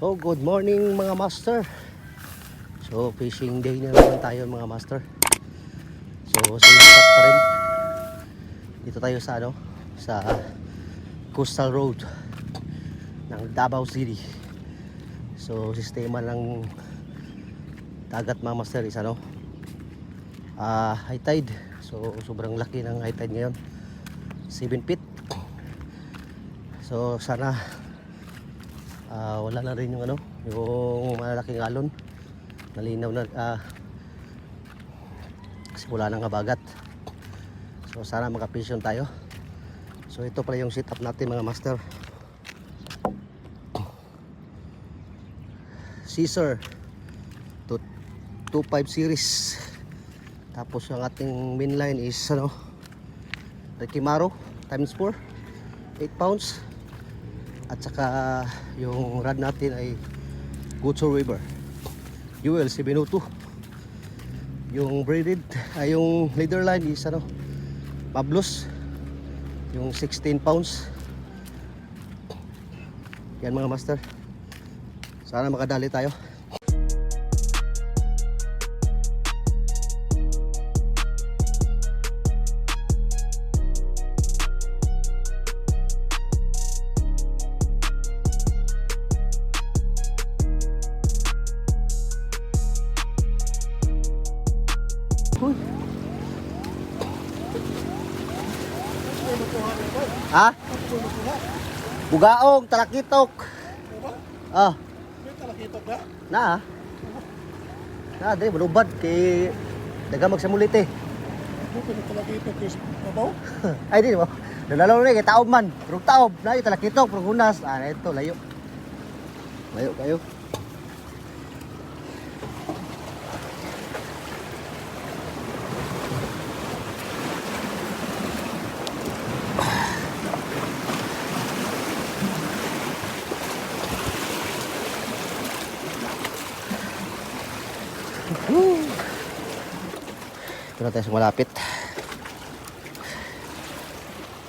So good morning mga master. So fishing day na naman tayo mga master. So sinipat pa rin. Dito tayo sa sa Coastal Road ng Davao City. So sistema ng dagat mga master is high tide. So sobrang laki ng high tide ngayon, 7 feet. So sana wala na rin yung yung malalaking alon, nalinaw na kasi wala nang habagat. So sana makapisyon tayo. So ito pala yung setup natin mga master. Caesar 25 series. Tapos ang ating main line is Rekimaro times 4, 8 pounds. At saka yung rod natin ay Gutso River UL 702. Yung braided ay yung leader line is Pablos, yung 16 pounds. Yan mga master, sana makadali tayo. Ha? Bugaong, talakitok. Ah. May talakitok na? Na, dali malubad kay daga magsamulit eh. Bukan yung talakitok is mabaw? Ay di mo. Nalalaw na kay taob man. Pero taob na yung talakitok, pero hunas. Ito layo. Layo kayo. Ito na tayo sa malapit.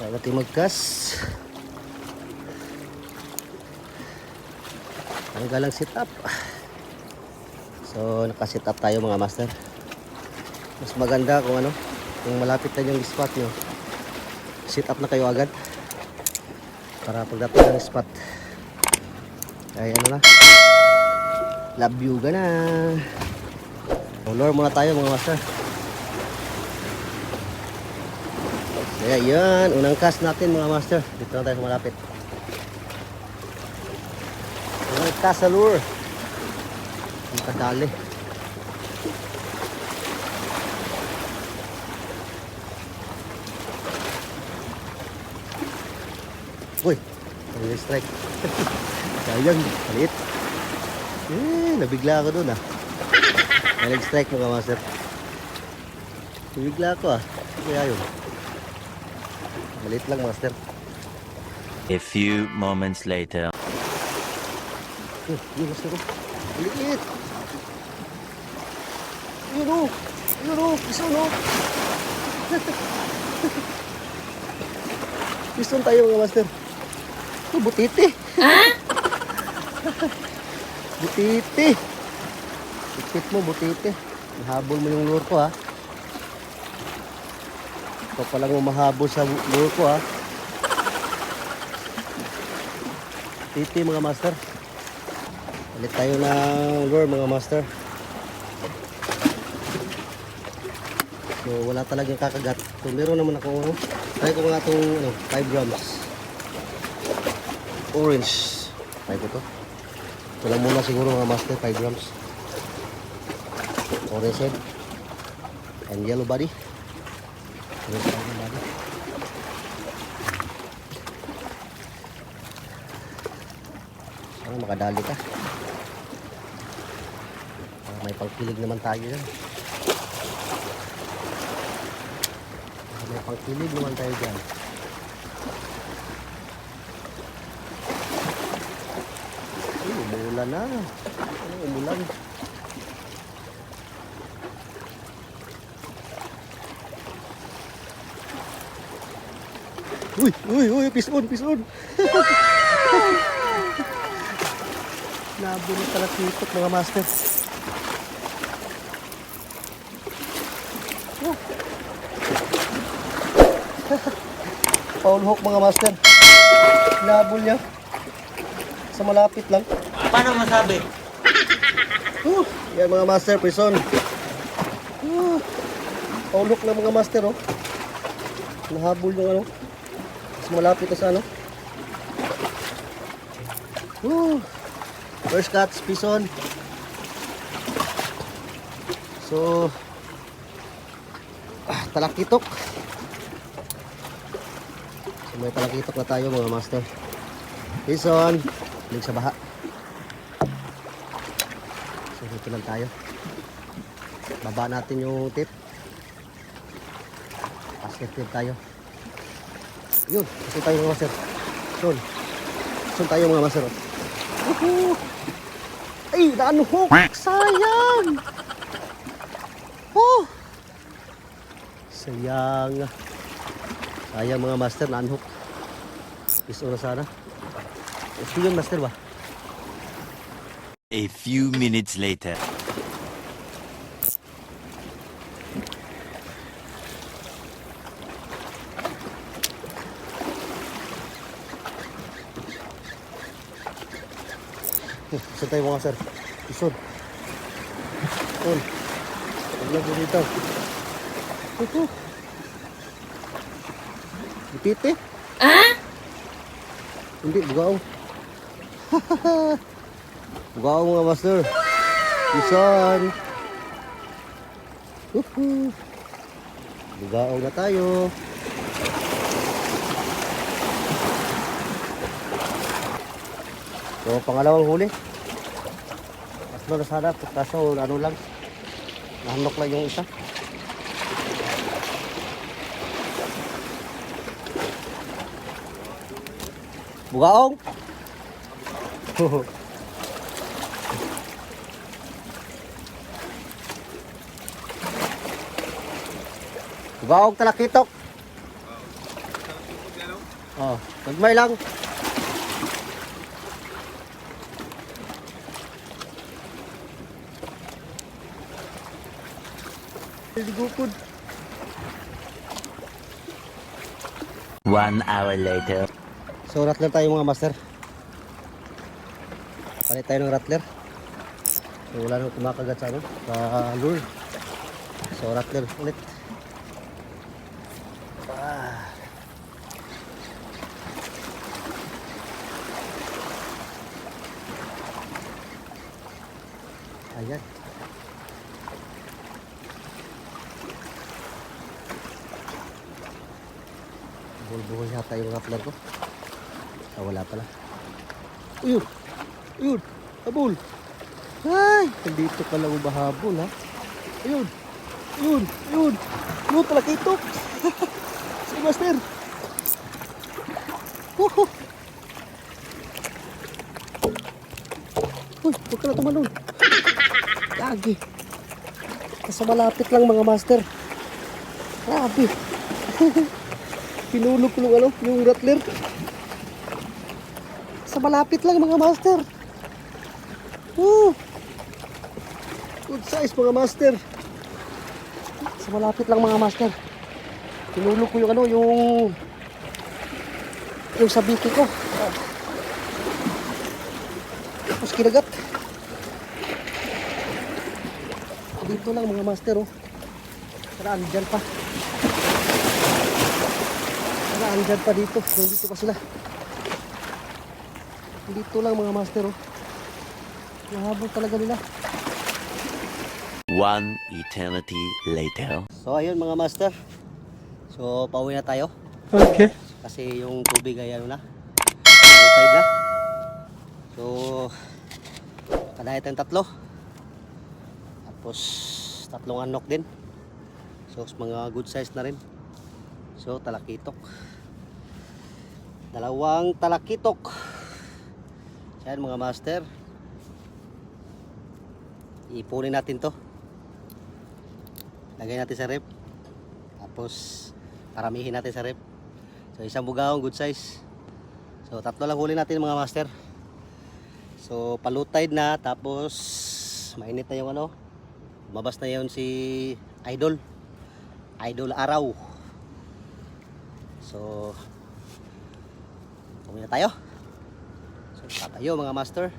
Tayo natin magkas. Tanggal ang sit up. So naka-sit up tayo mga master. Mas maganda kung kung malapit na yung spot nyo, sit up na kayo agad para pagdating ng spot ay love you ka na. Lure muna tayo mga master. Kaya yan, unang cast natin mga master. Dito na tayo sa malapit. Unang cast sa lure. Ang kadali. Uy, ang strike. Sayang, maliit. Nabigla ako dun nag-strike mga master. Nabigla ako kaya yun. Maliit lang master. A few moments later. Yun master ko. Maliit. Yun piston piston tayo mga master. Butiti. Butiti. Ikit mo butiti. Mahabol mo yung lure ko Ito palang mahabol sa lure ko Titi mga master. Ulit tayo ng lure mga master. So wala talagang kakagat. So meron naman ako try ko nga itong 5 grams orange. Try ko to. Ito lang muna siguro mga master, 5 grams orange head and yellow body. Sana makadali ka. May pangkilig naman tayo yan. May pangkilig naman tayo dyan. Umulan na. Umulan. Uy, piston. Nabulot talakitok mga master. Oh. Paul hook mga master. Nabul niya. Sa malapit lang. Paano masabi? Yan mga master, prison. Paul hook lang mga master oh. Nahabol yung ano. Mas malapit na sa ano. First catch, prison. So, talakitok. So, may talakitok na tayo mga master. Prison. Balik sa baha. So, dito lang tayo. Baba natin yung tip. Basket tip tayo. Yun, gusto tayo mga master. Yun. Gusto tayo mga master. Ay, naanhook! Sayang! Oh! Sayang. Sayang mga master, naanhook. Piso na sana. Gusto yun master ba? A few minutes later. Gusto tayo mga sir. Isod. Yun. Huwag lang dito. Ito. Ipite. Hindi, bugaw. Bugaw mga master. Isan. Bugaw na tayo. So, pangalawang huli. Tatlo na sana. Kaso, ano lang. Nahanok lang yung isa. Bugaong. Bugaong talakitok. Oh, nagmay lang. Digupod. 1 hour later. So, rattler tayo mga master. Palit tayo ng rattler. So, wala nang kumakagat sa ano, sa lure. So, rattler ulit. Ayan. Buhol-buhol yata yung rattler ko. Ah, wala pala. Uyun! Uyun! Habol! Ay! Nandito pala umahabol ha. Ayun! Ayun! Ayun! Ayun! Talakitok! Si master! Woohoo! Uy! Huwag ka na tumalon! Lagi! Nasa malapit lang mga master. Grabe! Pinulog ko yung ano, yung rattler. Sa malapit lang mga master. Good size mga master. Sa malapit lang mga master. Pinulog ko yung ano, yung sabiki ko. Tapos kinagat. Dito lang mga master oh. Sana andyan pa. Andyan pa dito. Dito pa sila. Dito lang mga master oh. Nahabol talaga nila. 1 eternity later. So ayun mga master. So pauwi na tayo. Okay. Kasi yung tubig ay ano na. Tide na. So kadaya tayong tatlo. Tapos tatlong anok din. So mga good size na rin. So talakitok. Dalawang talakitok. Yan mga master. Ipunin natin to. Lagay natin sa rep. Tapos paramihin natin sa rep. So isang bugaong good size. So tatlo lang huli natin mga master. So pa-low tide na, tapos mainit na yung ano. Mabas na yun si Idol. Idol Araw. So, umuwi na tayo. So, tatayo mga master.